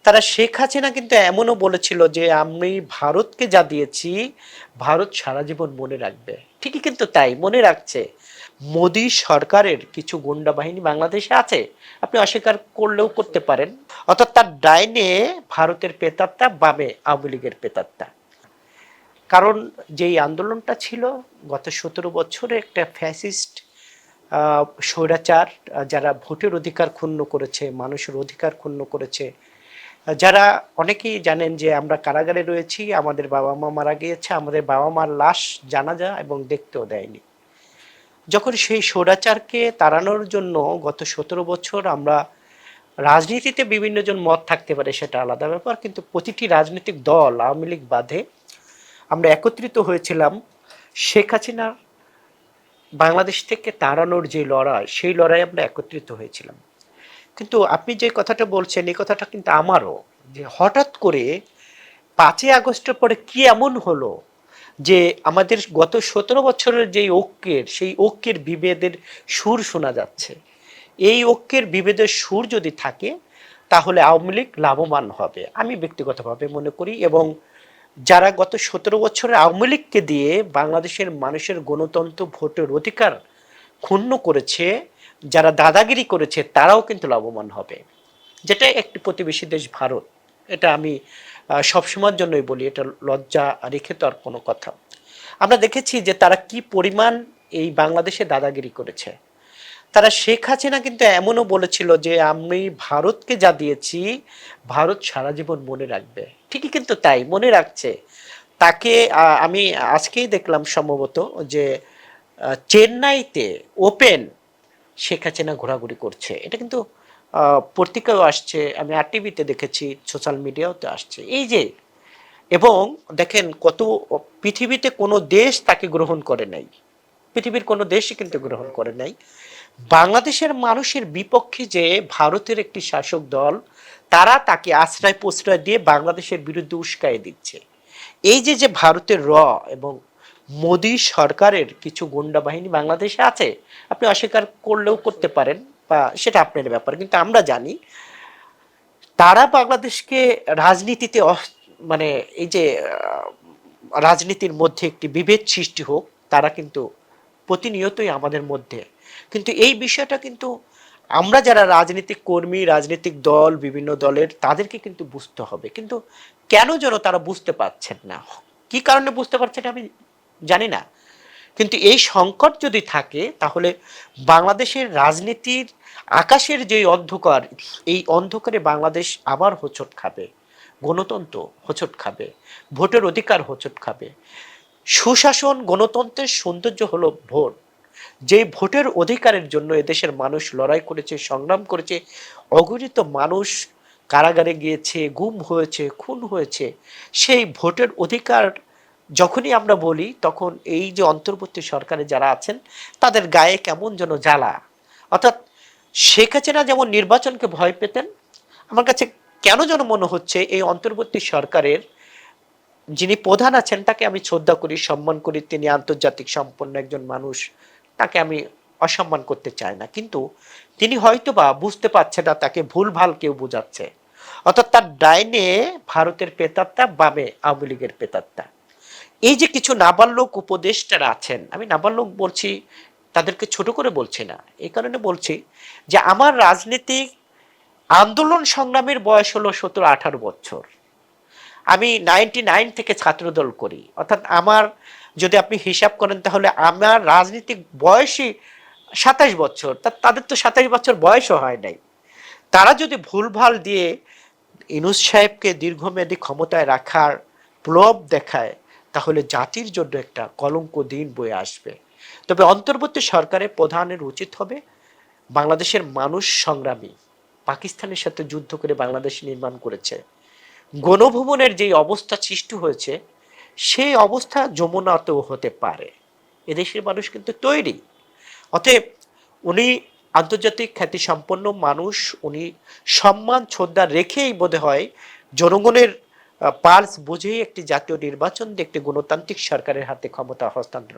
তারা শেখ হাসিনা কিন্তু এমনও বলেছিল যে আমি ভারতকে যা দিয়েছি ভারত সারা জীবন মনে রাখবে। ঠিকই কিন্তু তাই মনে রাখছে। মোদী সরকারের কিছু গুন্ডা বাহিনী বাংলাদেশে আছে, আপনি অস্বীকার করলেও করতে পারেন। অর্থাৎ তার ডাইনে ভারতের পেতাত্তা, বামে আওয়ামী লীগের পেতাত্তা। কারণ যেই আন্দোলনটা ছিল গত 17 বছরে একটা ফ্যাসিস্ট স্বৈরাচার, যারা ভোটের অধিকার ক্ষুণ্ণ করেছে, মানুষের অধিকার ক্ষুণ্ণ করেছে, যারা অনেকেই জানেন যে আমরা কারাগারে রয়েছি, আমাদের বাবা মা মারা গিয়েছে, আমাদের বাবা মার লাশ জানাজা এবং দেখতেও দেয়নি। যখন সেই স্বৈরাচারকে তাড়ানোর জন্য গত 17 বছর আমরা, রাজনীতিতে বিভিন্ন জন মত থাকতে পারে সেটা আলাদা ব্যাপার, কিন্তু প্রতিটি রাজনৈতিক দল আওয়ামী লীগ বাদে আমরা একত্রিত হয়েছিলাম শেখ হাসিনা বাংলাদেশ থেকে তাড়ানোর যে লড়াই, সেই লড়াই আমরা একত্রিত হয়েছিলাম। কিন্তু আপনি যে কথাটা বলছেন এই কথাটা কিন্তু আমারও, যে হঠাৎ করে 5ই আগস্টের পরে কি এমন হলো যে আমাদের গত 17 বছরের যেই ঐক্যের, সেই ঐক্যের বিভেদের সুর শোনা যাচ্ছে। এই ঐক্যের বিভেদের সুর যদি থাকে তাহলে আওয়ামী লীগ লাভবান হবে আমি ব্যক্তিগতভাবে মনে করি। এবং যারা গত 17 বছরে আওয়ামী লীগকে দিয়ে বাংলাদেশের মানুষের গণতন্ত্র, ভোটের অধিকার ক্ষুণ্ণ করেছে, যারা দাদাগিরি করেছে, তারাও কিন্তু লাভবান হবে। যেটা একটি প্রতিবেশী দেশ ভারত, এটা আমি সবসময়ের জন্যই বলি, এটা লজ্জা রেখে তো আর কোনো কথা। আমরা দেখেছি যে তারা কি পরিমাণ এই বাংলাদেশে দাদাগিরি করেছে। তারা শেখ হাসিনা কিন্তু এমনও বলেছিল যে আমি ভারতকে যা দিয়েছি ভারত সারা জীবন মনে রাখবে। ঠিকই কিন্তু তাই মনে রাখছে। তাকে আমি আজকেই দেখলাম সম্ভবত যে চেন্নাইতে ওপেন শেখ হাসিনা ঘোরাঘুরি করছে, এটা কিন্তু পত্রিকাও আসছে, আমি আর টিভিতে দেখেছি, সোশ্যাল মিডিয়াওতে আসছে। এই যে, এবং দেখেন কত, পৃথিবীতে কোনো দেশ তাকে গ্রহণ করে নাই, পৃথিবীর কোনো দেশই কিন্তু গ্রহণ করে নাই। বাংলাদেশের মানুষের বিপক্ষে যে ভারতের একটি শাসক দল, তারা তাকে আশ্রয় প্রশ্রয় দিয়ে বাংলাদেশের বিরুদ্ধে উস্কায়ে দিচ্ছে। এই যে যে ভারতের এবং মোদী সরকারের কিছু গুন্ডা বাহিনী বাংলাদেশে আছে, আপনি অস্বীকার করলেও করতে পারেন, বা সেটা আপনার ব্যাপার, কিন্তু আমরা জানি তারা বাংলাদেশকে রাজনীতিতে মানে এই যে রাজনীতির মধ্যে একটি বিভেদ সৃষ্টি হোক, তারা কিন্তু প্রতিনিয়তই আমাদের মধ্যে, কিন্তু এই বিষয়টা কিন্তু আমরা যারা রাজনৈতিক কর্মী, রাজনৈতিক দল, বিভিন্ন দলের, তাদেরকে কিন্তু বুঝতে হবে। কিন্তু কেন যেন তারা বুঝতে পারছেন না, কি কারণে বুঝতে পারছেন আমি জানি না। কিন্তু এই সংকট যদি থাকে তাহলে বাংলাদেশের রাজনীতির আকাশের যে অন্ধকার, এই অন্ধকারে বাংলাদেশ আবার হোঁচট খাবে, গণতন্ত্র হোঁচট খাবে, ভোটের অধিকার হোঁচট খাবে। সুশাসন, গণতন্ত্রের সৌন্দর্য হলো ভোট। যে ভোটের অধিকারের জন্য এদেশের মানুষ লড়াই করেছে, সংগ্রাম করেছে, অগণিত মানুষ কারাগারে গিয়েছে, গুম হয়েছে, খুন হয়েছে, সেই ভোটের অধিকার যখনই আমরা বলি তখন এই যে অন্তর্বর্তী সরকারে যারা আছেন তাদের গায়ে কেমন যেন জ্বালা। অর্থাৎ শেখ হাসিনা যেমন নির্বাচনকে ভয় পেতেন, আমার কাছে কেন যেন মনে হচ্ছে এই অন্তর্বর্তী সরকারের যিনি প্রধান আছেন তাকে আমি শ্রদ্ধা করি, সম্মান করি, তিনি আন্তর্জাতিক সম্পন্ন একজন মানুষ, তাকে আমি অসম্মান করতে চাই না, কিন্তু তিনি হয়তোবা বুঝতে পারছে না তাকে ভুলভাল কেউ বোঝাচ্ছে। অর্থাৎ তার ডাইনে ভারতের পেতাত্তা, বামে আওয়ামী লীগের পেতাত্তা। এই যে কিছু নাবালক উপদেষ্টারা আছেন, আমি নাবালক বলছি, তাদেরকে ছোট করে বলছি না, এই কারণে বলছি যে আমার রাজনীতিক আন্দোলন সংগ্রামের বয়স হলো 17-18 বছর। আমি 99 থেকে ছাত্রদল করি, অর্থাৎ আমার, যদি আপনি হিসাব করেন তাহলে আমার রাজনীতিক বয়সই 27 বছর, তাদের তো 27 বছর বয়সও হয় নাই। তারা যদি ভুলভাল দিয়ে ইউনূস সাহেবকে দীর্ঘমেয়াদী ক্ষমতায় রাখার প্রলোভ দেখায় তাহলে জাতির জন্য একটা কলঙ্ক দিন বয়ে আসবে। তবে অন্তর্বর্তী সরকারের প্রধানের উচিত হবে, বাংলাদেশের মানুষ সংগ্রামী, পাকিস্তানের সাথে যুদ্ধ করে বাংলাদেশ নির্মাণ করেছে, গণভবনের যে অবস্থা সৃষ্টি হয়েছে সেই অবস্থা যমুনাতেও হতে পারে, এদেশের মানুষ কিন্তু তৈরি। অতএব উনি আন্তর্জাতিক খ্যাতিসম্পন্ন মানুষ, উনি সম্মান শ্রদ্ধা রেখেই বোধ হয় জনগণের পালস বুঝেই একটি জাতীয় নির্বাচন দিয়ে একটি গণতান্ত্রিক সরকারের হাতে ক্ষমতা হস্তান্তর